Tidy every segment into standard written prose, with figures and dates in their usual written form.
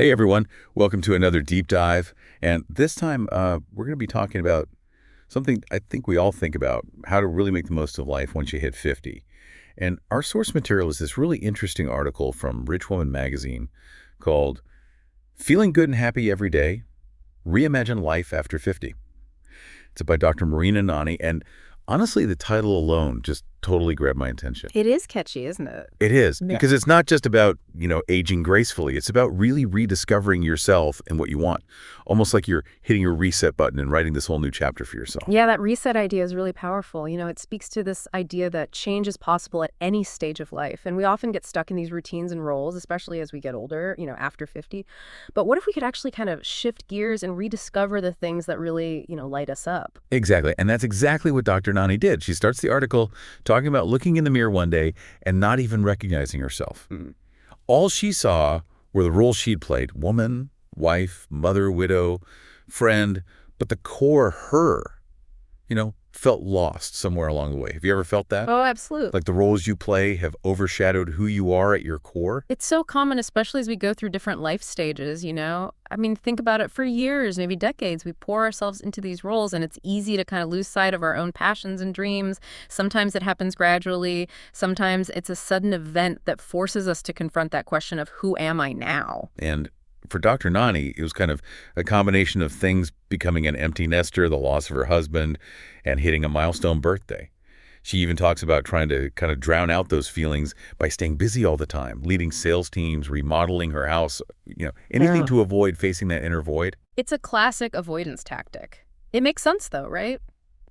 Hey everyone, welcome to another deep dive. And this time we're going to be talking about something I think we all think about, how to really make the most of life once you hit 50. And our source material is this really interesting article from Rich Woman magazine called Feeling Good and Happy Every Day, Reimagine Life After 50. It's by Dr. Marina Nani, and honestly, the title alone just totally grabbed my attention. It is catchy, isn't it? It is, Yeah. because it's not just about, aging gracefully. It's about really rediscovering yourself and what you want. Almost like you're hitting your reset button and writing this whole new chapter for yourself. Yeah, that reset idea is really powerful. It speaks to this idea that change is possible at any stage of life. And we often get stuck in these routines and roles, especially as we get older, after 50. But what if we could actually kind of shift gears and rediscover the things that really, light us up? Exactly. And that's exactly what Dr. Nani did. She starts the article talking about looking in the mirror one day and not even recognizing herself. All she saw were the roles she'd played: woman, wife, mother, widow, friend. But the core her, felt lost somewhere along the way. Have you ever felt that? Oh, absolutely. Like the roles you play have overshadowed who you are at your core? It's so common, especially as we go through different life stages. I mean, think about it. For years, maybe decades, we pour ourselves into these roles, and it's easy to kind of lose sight of our own passions and dreams. Sometimes it happens gradually. Sometimes it's a sudden event that forces us to confront that question of who am I now? And for Dr. Nani, it was kind of a combination of things: becoming an empty nester, the loss of her husband, and hitting a milestone birthday. She even talks about trying to kind of drown out those feelings by staying busy all the time, leading sales teams, remodeling her house, anything to avoid facing that inner void. It's a classic avoidance tactic. It makes sense, though, right?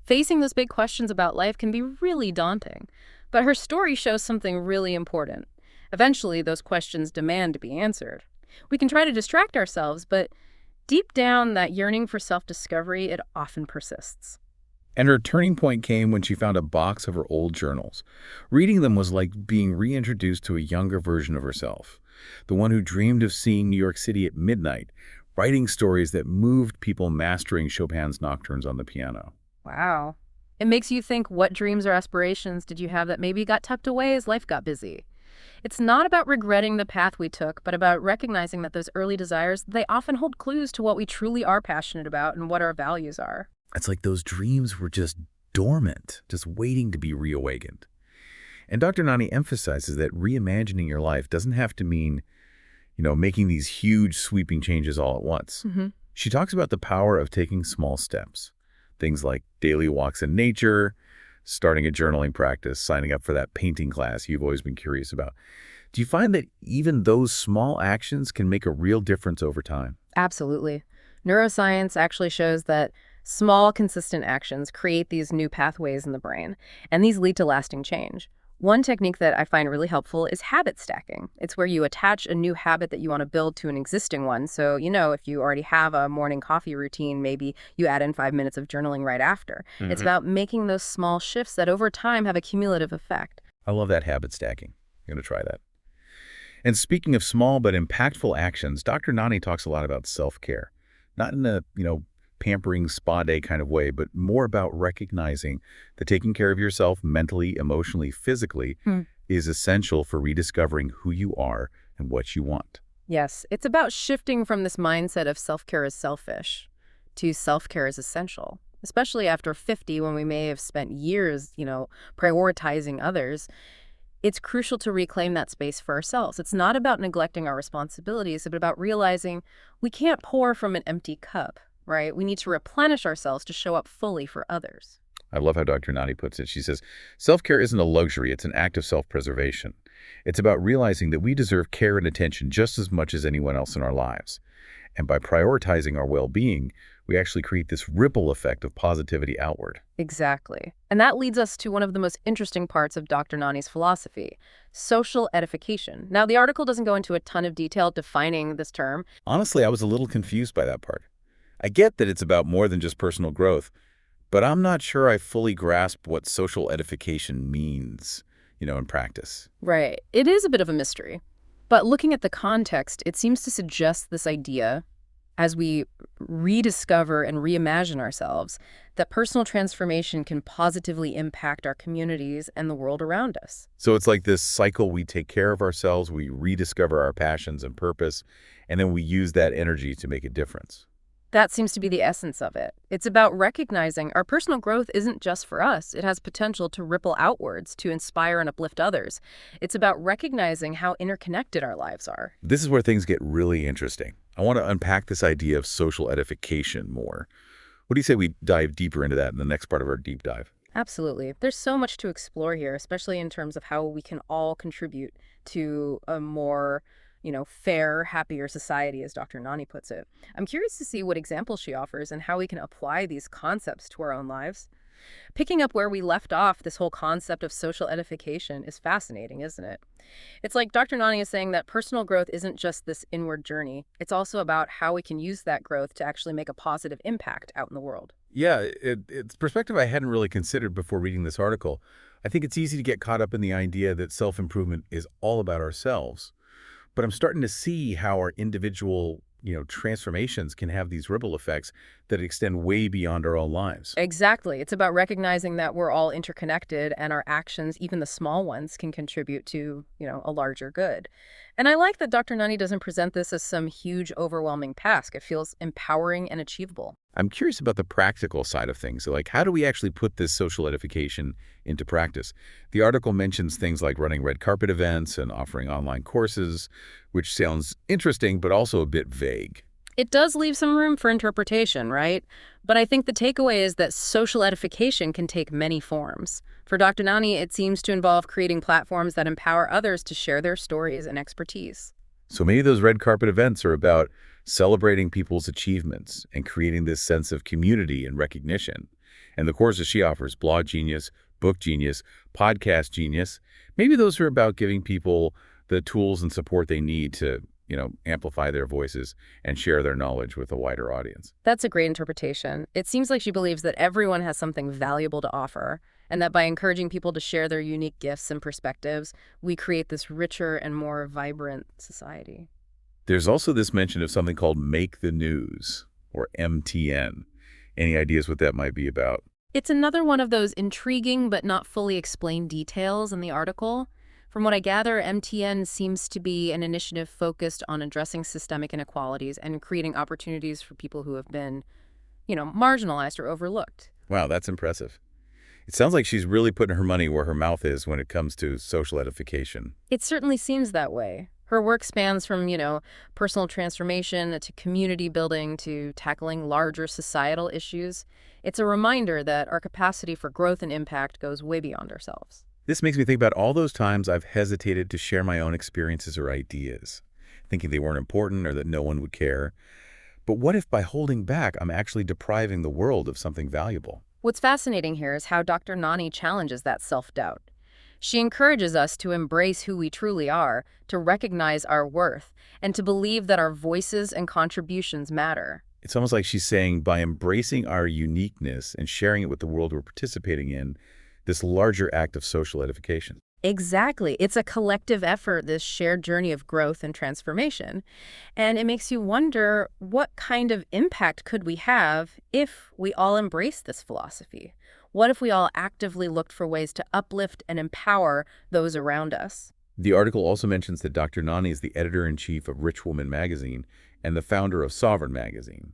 Facing those big questions about life can be really daunting. But her story shows something really important. Eventually, those questions demand to be answered. We can try to distract ourselves, but deep down, that yearning for self-discovery, it often persists. And her turning point came when she found a box of her old journals. Reading them was like being reintroduced to a younger version of herself, the one who dreamed of seeing New York City at midnight, writing stories that moved people, mastering Chopin's nocturnes on the piano. Wow. It makes you think, what dreams or aspirations did you have that maybe got tucked away as life got busy? It's not about regretting the path we took, but about recognizing that those early desires, they often hold clues to what we truly are passionate about and what our values are. It's like those dreams were just dormant, just waiting to be reawakened. And Dr. Nani emphasizes that reimagining your life doesn't have to mean, making these huge sweeping changes all at once. She talks about the power of taking small steps, things like daily walks in nature, starting a journaling practice, signing up for that painting class you've always been curious about. Do you find that even those small actions can make a real difference over time? Absolutely. Neuroscience actually shows that small, consistent actions create these new pathways in the brain, and these lead to lasting change. One technique that I find really helpful is habit stacking. It's where you attach a new habit that you want to build to an existing one. So, if you already have a morning coffee routine, maybe you add in 5 minutes of journaling right after. It's about making those small shifts that over time have a cumulative effect. I love that habit stacking. I'm going to try that. And speaking of small but impactful actions, Dr. Nani talks a lot about self-care. Not in a, pampering spa day kind of way, but more about recognizing that taking care of yourself mentally, emotionally, physically is essential for rediscovering who you are and what you want. Yes, it's about shifting from this mindset of self-care as selfish to self-care as essential, especially after 50, when we may have spent years, prioritizing others. It's crucial to reclaim that space for ourselves. It's not about neglecting our responsibilities, but about realizing we can't pour from an empty cup. Right? We need to replenish ourselves to show up fully for others. I love how Dr. Nani puts it. She says, self-care isn't a luxury, it's an act of self-preservation. It's about realizing that we deserve care and attention just as much as anyone else in our lives. And by prioritizing our well-being, we actually create this ripple effect of positivity outward. Exactly. And that leads us to one of the most interesting parts of Dr. Nani's philosophy: social edification. Now, the article doesn't go into a ton of detail defining this term. Honestly, I was a little confused by that part. I get that it's about more than just personal growth, but I'm not sure I fully grasp what social edification means, in practice. Right. It is a bit of a mystery. But looking at the context, it seems to suggest this idea, as we rediscover and reimagine ourselves, that personal transformation can positively impact our communities and the world around us. So it's like this cycle. We take care of ourselves, we rediscover our passions and purpose, and then we use that energy to make a difference. That seems to be the essence of it. It's about recognizing our personal growth isn't just for us. It has potential to ripple outwards, to inspire and uplift others. It's about recognizing how interconnected our lives are. This is where things get really interesting. I want to unpack this idea of social edification more. What do you say we dive deeper into that in the next part of our deep dive? Absolutely. There's so much to explore here, especially in terms of how we can all contribute to a more, fair, happier society, as Dr. Nani puts it. I'm curious to see what examples she offers and how we can apply these concepts to our own lives. Picking up where we left off, this whole concept of social edification is fascinating, isn't it? It's like Dr. Nani is saying that personal growth isn't just this inward journey. It's also about how we can use that growth to actually make a positive impact out in the world. Yeah, it's perspective I hadn't really considered before reading this article. I think it's easy to get caught up in the idea that self-improvement is all about ourselves. But I'm starting to see how our individual, transformations can have these ripple effects that extend way beyond our own lives. Exactly. It's about recognizing that we're all interconnected and our actions, even the small ones, can contribute to, a larger good. And I like that Dr. Nani doesn't present this as some huge, overwhelming task. It feels empowering and achievable. I'm curious about the practical side of things. So, like, how do we actually put this social edification into practice? The article mentions things like running red carpet events and offering online courses, which sounds interesting, but also a bit vague. It does leave some room for interpretation, right? But I think the takeaway is that social edification can take many forms. For Dr. Nani, it seems to involve creating platforms that empower others to share their stories and expertise. So maybe those red carpet events are about celebrating people's achievements and creating this sense of community and recognition. And the courses she offers, Blog Genius, Book Genius, Podcast Genius, maybe those are about giving people the tools and support they need to, amplify their voices and share their knowledge with a wider audience. That's a great interpretation. It seems like she believes that everyone has something valuable to offer, and that by encouraging people to share their unique gifts and perspectives, we create this richer and more vibrant society. There's also this mention of something called Make the News, or MTN. Any ideas what that might be about? It's another one of those intriguing but not fully explained details in the article. From what I gather, MTN seems to be an initiative focused on addressing systemic inequalities and creating opportunities for people who have been, marginalized or overlooked. Wow, that's impressive. It sounds like she's really putting her money where her mouth is when it comes to social edification. It certainly seems that way. Her work spans from, personal transformation to community building to tackling larger societal issues. It's a reminder that our capacity for growth and impact goes way beyond ourselves. This makes me think about all those times I've hesitated to share my own experiences or ideas, thinking they weren't important or that no one would care. But what if by holding back, I'm actually depriving the world of something valuable? What's fascinating here is how Dr. Nani challenges that self-doubt. She encourages us to embrace who we truly are, to recognize our worth, and to believe that our voices and contributions matter. It's almost like she's saying by embracing our uniqueness and sharing it with the world we're participating in, this larger act of social edification. Exactly. It's a collective effort, this shared journey of growth and transformation. And it makes you wonder, what kind of impact could we have if we all embrace this philosophy? What if we all actively looked for ways to uplift and empower those around us? The article also mentions that Dr. Nani is the editor-in-chief of Rich Woman magazine and the founder of Sovereign magazine.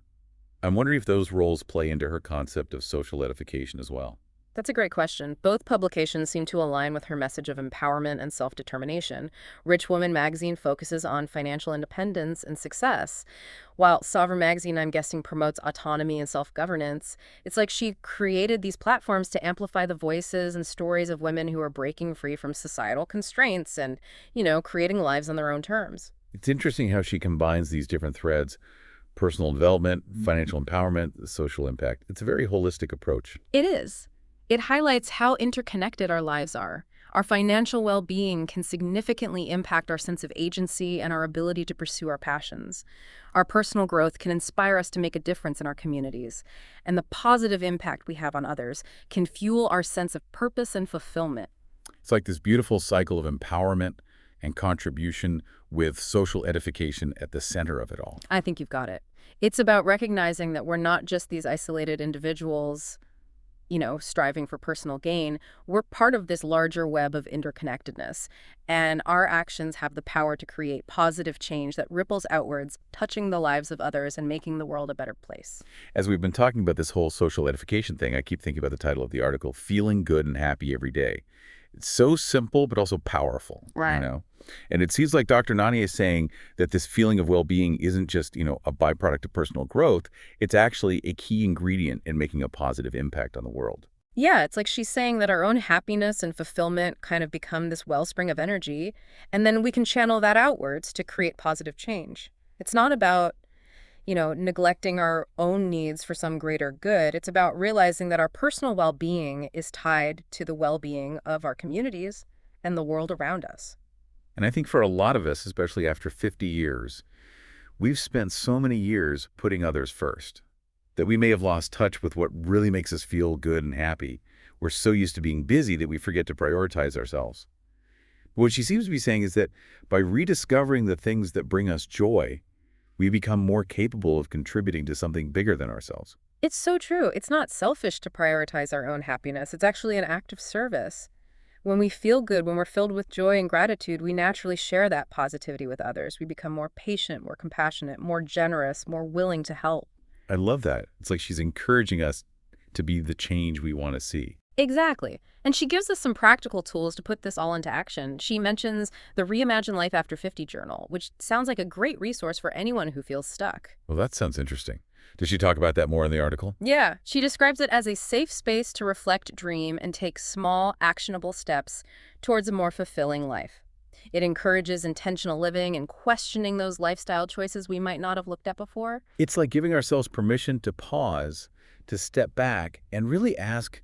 I'm wondering if those roles play into her concept of social edification as well. That's a great question. Both publications seem to align with her message of empowerment and self-determination. Rich Woman magazine focuses on financial independence and success, while Sovereign magazine, I'm guessing, promotes autonomy and self-governance. It's like she created these platforms to amplify the voices and stories of women who are breaking free from societal constraints and, creating lives on their own terms. It's interesting how she combines these different threads: personal development, financial empowerment, the social impact. It's a very holistic approach. It is. It highlights how interconnected our lives are. Our financial well-being can significantly impact our sense of agency and our ability to pursue our passions. Our personal growth can inspire us to make a difference in our communities, and the positive impact we have on others can fuel our sense of purpose and fulfillment. It's like this beautiful cycle of empowerment and contribution with social edification at the center of it all. I think you've got it. It's about recognizing that we're not just these isolated individuals, striving for personal gain. We're part of this larger web of interconnectedness, and our actions have the power to create positive change that ripples outwards, touching the lives of others and making the world a better place. As we've been talking about this whole social edification thing, I keep thinking about the title of the article, Feeling Good and Happy Every Day. It's so simple, but also powerful, Right. And it seems like Dr. Nani is saying that this feeling of well-being isn't just, a byproduct of personal growth. It's actually a key ingredient in making a positive impact on the world. Yeah, it's like she's saying that our own happiness and fulfillment kind of become this wellspring of energy, and then we can channel that outwards to create positive change. It's not about, neglecting our own needs for some greater good. It's about realizing that our personal well-being is tied to the well-being of our communities and the world around us. And I think for a lot of us, especially after 50 years, we've spent so many years putting others first that we may have lost touch with what really makes us feel good and happy. We're so used to being busy that we forget to prioritize ourselves. But what she seems to be saying is that by rediscovering the things that bring us joy, we become more capable of contributing to something bigger than ourselves. It's so true. It's not selfish to prioritize our own happiness. It's actually an act of service. When we feel good, when we're filled with joy and gratitude, we naturally share that positivity with others. We become more patient, more compassionate, more generous, more willing to help. I love that. It's like she's encouraging us to be the change we want to see. Exactly. And she gives us some practical tools to put this all into action. She mentions the Reimagine Life After 50 journal, which sounds like a great resource for anyone who feels stuck. Well, that sounds interesting. Does she talk about that more in the article? Yeah, she describes it as a safe space to reflect, dream, and take small, actionable steps towards a more fulfilling life. It encourages intentional living and questioning those lifestyle choices we might not have looked at before. It's like giving ourselves permission to pause, to step back, and really ask,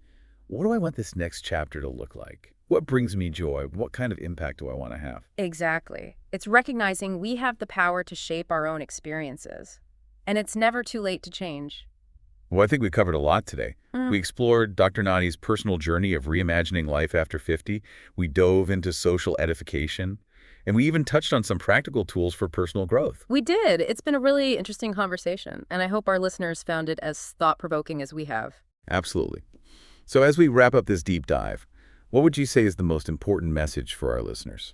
what do I want this next chapter to look like? What brings me joy? What kind of impact do I want to have? Exactly. It's recognizing we have the power to shape our own experiences. And it's never too late to change. Well, I think we covered a lot today. We explored Dr. Nani's personal journey of reimagining life after 50. We dove into social edification. And we even touched on some practical tools for personal growth. We did. It's been a really interesting conversation, and I hope our listeners found it as thought-provoking as we have. Absolutely. So as we wrap up this deep dive, what would you say is the most important message for our listeners?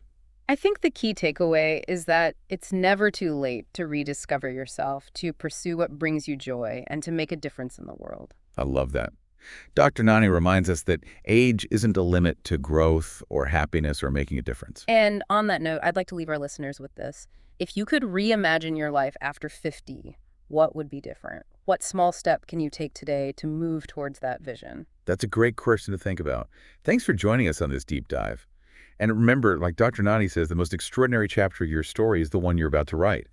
I think the key takeaway is that it's never too late to rediscover yourself, to pursue what brings you joy, and to make a difference in the world. I love that. Dr. Nani reminds us that age isn't a limit to growth or happiness or making a difference. And on that note, I'd like to leave our listeners with this. If you could reimagine your life after 50, what would be different? What small step can you take today to move towards that vision? That's a great question to think about. Thanks for joining us on this deep dive. And remember, like Dr. Nani says, the most extraordinary chapter of your story is the one you're about to write.